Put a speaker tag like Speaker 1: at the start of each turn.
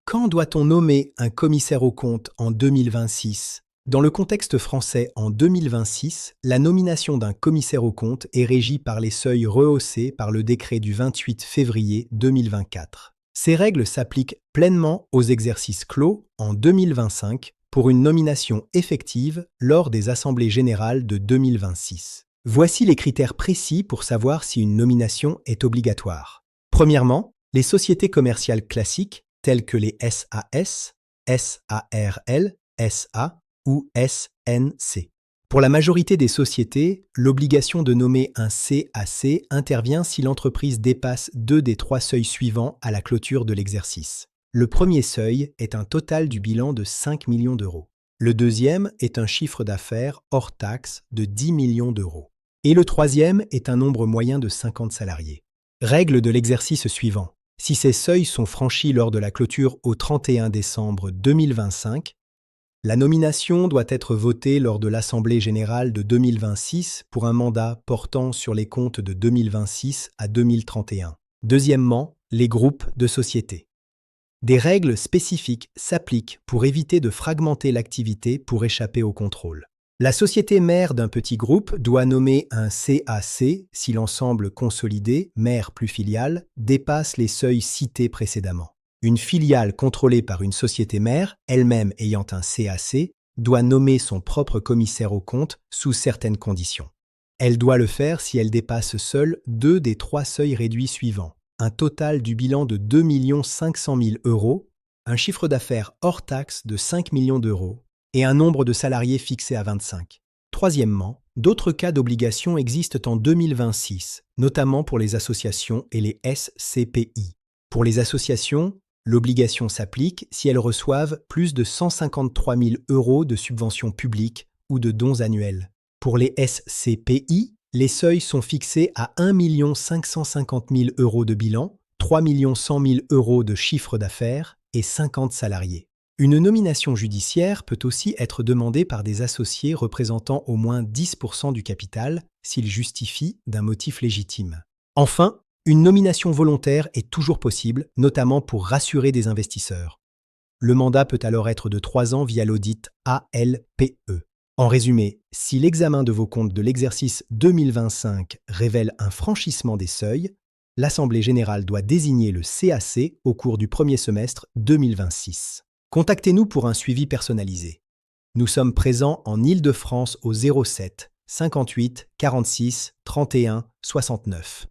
Speaker 1: Quand doit-on nommer un commissaire aux comptes en 2026? Dans le contexte français en 2026, la nomination d'un commissaire aux comptes est régie par les seuils rehaussés par le décret du 28 février 2024. Ces règles s'appliquent pleinement aux exercices clos en 2025 pour une nomination effective lors des assemblées générales de 2026. Voici les critères précis pour savoir si une nomination est obligatoire. Premièrement, les sociétés commerciales classiques telles que les SAS, SARL, SA ou SNC. Pour la majorité des sociétés, l'obligation de nommer un CAC intervient si l'entreprise dépasse 2 des 3 seuils suivants à la clôture de l'exercice. Le premier seuil est un total du bilan de 5 millions d'euros. Le deuxième est un chiffre d'affaires hors taxe de 10 millions d'euros. Et le troisième est un nombre moyen de 50 salariés. Règle de l'exercice suivant. Si ces seuils sont franchis lors de la clôture au 31 décembre 2025, la nomination doit être votée lors de l'Assemblée générale de 2026 pour un mandat portant sur les comptes de 2026 à 2031. Deuxièmement, les groupes de sociétés. Des règles spécifiques s'appliquent pour éviter de fragmenter l'activité pour échapper au contrôle. La société mère d'un petit groupe doit nommer un CAC si l'ensemble consolidé, mère plus filiale, dépasse les seuils cités précédemment. Une filiale contrôlée par une société mère, elle-même ayant un CAC, doit nommer son propre commissaire aux comptes sous certaines conditions. Elle doit le faire si elle dépasse seule 2 des 3 seuils réduits suivants. Un total du bilan de 2 500 000 euros, un chiffre d'affaires hors taxe de 5 millions d'euros et un nombre de salariés fixé à 25. Troisièmement, d'autres cas d'obligation existent en 2026, notamment pour les associations et les SCPI. Pour les associations, l'obligation s'applique si elles reçoivent plus de 153 000 euros de subventions publiques ou de dons annuels. Pour les SCPI, les seuils sont fixés à 1 550 000 euros de bilan, 3 100 000 euros de chiffre d'affaires et 50 salariés. Une nomination judiciaire peut aussi être demandée par des associés représentant au moins 10% du capital s'ils justifient d'un motif légitime. Enfin, une nomination volontaire est toujours possible, notamment pour rassurer des investisseurs. Le mandat peut alors être de 3 ans via l'audit ALPE. En résumé, si l'examen de vos comptes de l'exercice 2025 révèle un franchissement des seuils, l'Assemblée générale doit désigner le CAC au cours du premier semestre 2026. Contactez-nous pour un suivi personnalisé. Nous sommes présents en Île-de-France au 07 58 46 31 69.